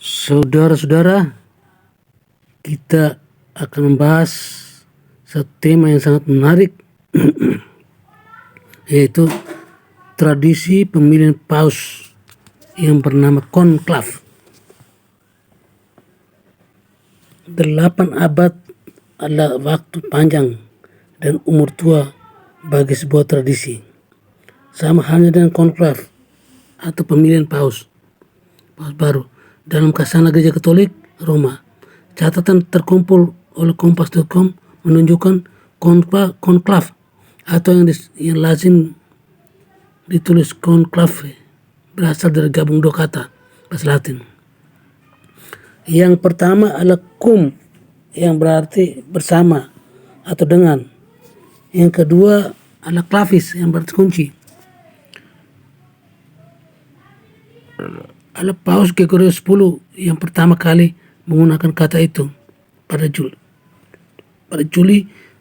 Saudara-saudara, kita akan membahas satu tema yang sangat menarik, yaitu tradisi pemilihan paus yang bernama konklav. 8 abad adalah waktu panjang dan umur tua bagi sebuah tradisi. Sama halnya dengan konklav atau pemilihan paus baru dalam Kasana Gereja Katolik Roma. Catatan terkumpul oleh kompas.com menunjukkan konklav atau yang lazim ditulis konklave berasal dari gabung dua kata bahasa Latin. Yang pertama adalah cum, yang berarti bersama atau dengan. Yang kedua adalah clavis, yang berarti kunci. Adalah Paus Gregorius X yang pertama kali menggunakan kata itu pada Juli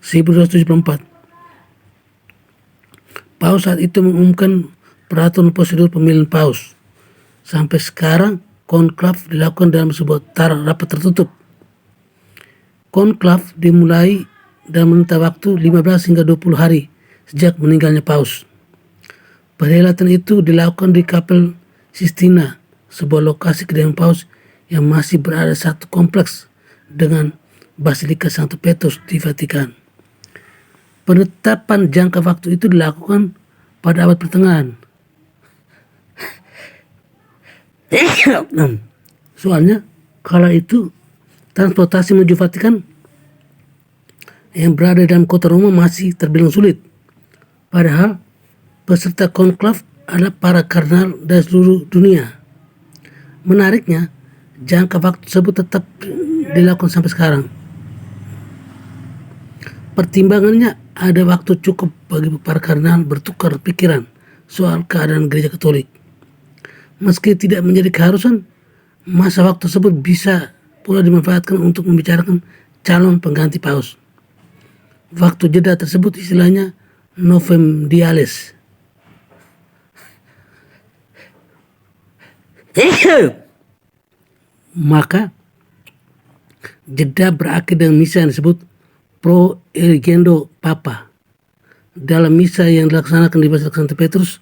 1274. Paus saat itu mengumumkan peraturan prosedur pemilihan paus. Sampai sekarang konklav dilakukan dalam sebuah rapat tertutup. Konklav dimulai dalam rentang waktu 15 hingga 20 hari sejak meninggalnya paus. Perhelatan itu dilakukan di Kapel Sistina, sebuah lokasi kediaman paus yang masih berada satu kompleks dengan Basilika Santo Petrus di Vatikan. Penetapan jangka waktu itu dilakukan pada abad pertengahan. Soalnya kala itu transportasi menuju Vatikan yang berada dalam kota Roma masih terbilang sulit. Padahal peserta konklav adalah para kardinal dari seluruh dunia. Menariknya, jangka waktu tersebut tetap dilakukan sampai sekarang. Pertimbangannya, ada waktu cukup bagi para kardinal bertukar pikiran soal keadaan gereja Katolik. Meski tidak menjadi keharusan, masa waktu tersebut bisa pula dimanfaatkan untuk membicarakan calon pengganti paus. Waktu jeda tersebut istilahnya novem diales. Maka jeda berakhir dengan misa yang disebut pro eligendo papa. Dalam misa yang dilaksanakan di Basilika Santo Petrus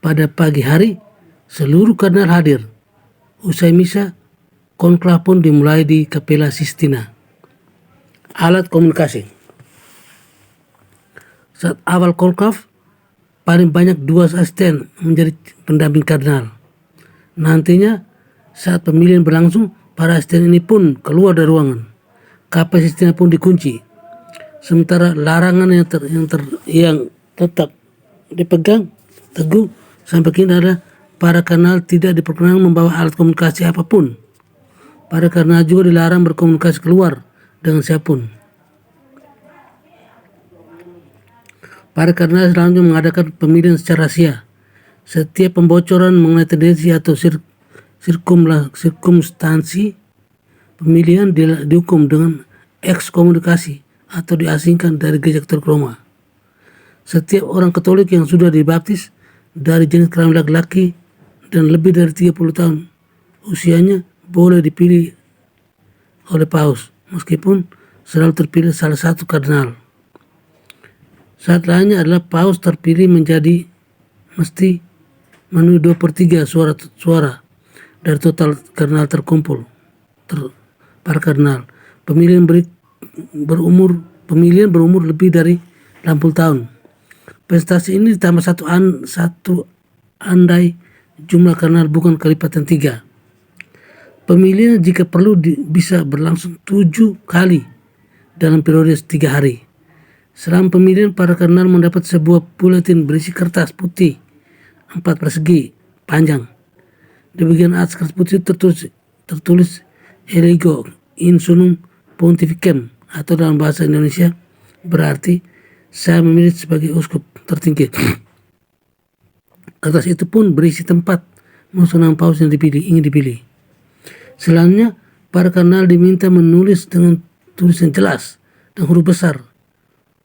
pada pagi hari, seluruh kardinal hadir. Usai misa, konklav pun dimulai di Kapela Sistina. Alat komunikasi. Saat awal konklav, paling banyak 2 asisten menjadi pendamping kardinal. Nantinya, saat pemilihan berlangsung, para asisten ini pun keluar dari ruangan. Kapel Sistina pun dikunci. Sementara larangan yang tetap dipegang teguh sampai kini adalah para kardinal tidak diperkenankan membawa alat komunikasi apapun. Para kardinal juga dilarang berkomunikasi keluar dengan siapapun. Para kardinal selanjutnya mengadakan pemilihan secara rahasia. Setiap pembocoran mengenai tendensi atau sirkumstansi pemilihan dihukum dengan ekskomunikasi atau diasingkan dari gereja Katolik Roma. Setiap orang Katolik yang sudah dibaptis dari jenis kelamin laki-laki dan lebih dari 30 tahun usianya boleh dipilih oleh paus, meskipun selalu terpilih salah satu kardinal. Saat lainnya adalah paus terpilih mesti memenuhi 2/3 suara dari total kardinal terkumpul. Para kardinal pemilihan berumur lebih dari 60 tahun. Prestasi ini ditambah satu andai jumlah kardinal bukan kelipatan 3. Pemilihan jika perlu bisa berlangsung 7 kali dalam periode 3 hari. Selama pemilihan, para kardinal mendapat sebuah buletin berisi kertas putih 4 persegi panjang. Di bagian atas kertas putih tertulis Elego in sunum pontificem, atau dalam bahasa Indonesia berarti saya memilih sebagai uskup tertinggi. Kertas itu pun berisi tempat nama paus yang ingin dipilih. Selanjutnya, para kardinal diminta menulis dengan tulisan jelas dan huruf besar.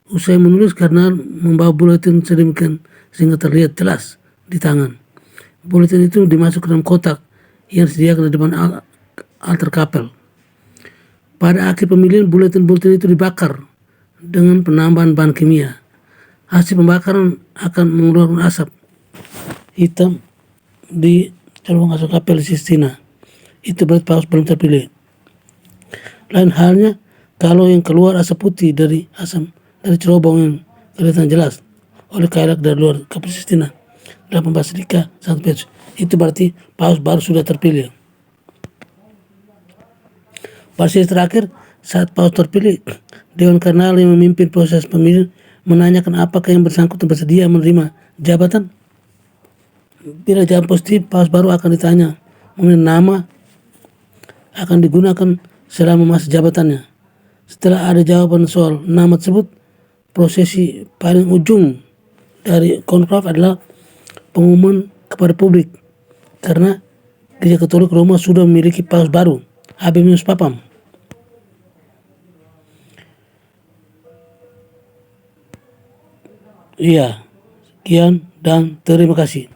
Usai menulis, kardinal membawa buletin sedemikian sehingga terlihat jelas di tangan. Buletin itu dimasuk ke dalam kotak yang disediakan di depan antar kapel. Pada akhir pemilihan, buletin-buletin itu dibakar dengan penambahan bahan kimia. Hasil pembakaran akan mengeluarkan asap hitam di cerobong asap kapel Sistina. Itu berarti paus belum terpilih. Lain halnya kalau yang keluar asap putih dari cerobong yang kelihatan jelas oleh kailak dari luar kapel Sistina 18 Rika 1 Petrus, itu berarti paus baru sudah terpilih. Basis terakhir, saat paus terpilih, Dewan Kardinal yang memimpin proses pemilihan menanyakan apakah yang bersangkutan bersedia menerima jabatan. Bila jawab positif, paus baru akan ditanya mengenai nama akan digunakan selama masa jabatannya. Setelah ada jawaban soal nama tersebut, prosesi paling ujung dari konklaf adalah pengumuman kepada publik, karena Gereja Katolik Roma sudah memiliki paus baru, Habemus Papam. Iya, sekian dan terima kasih.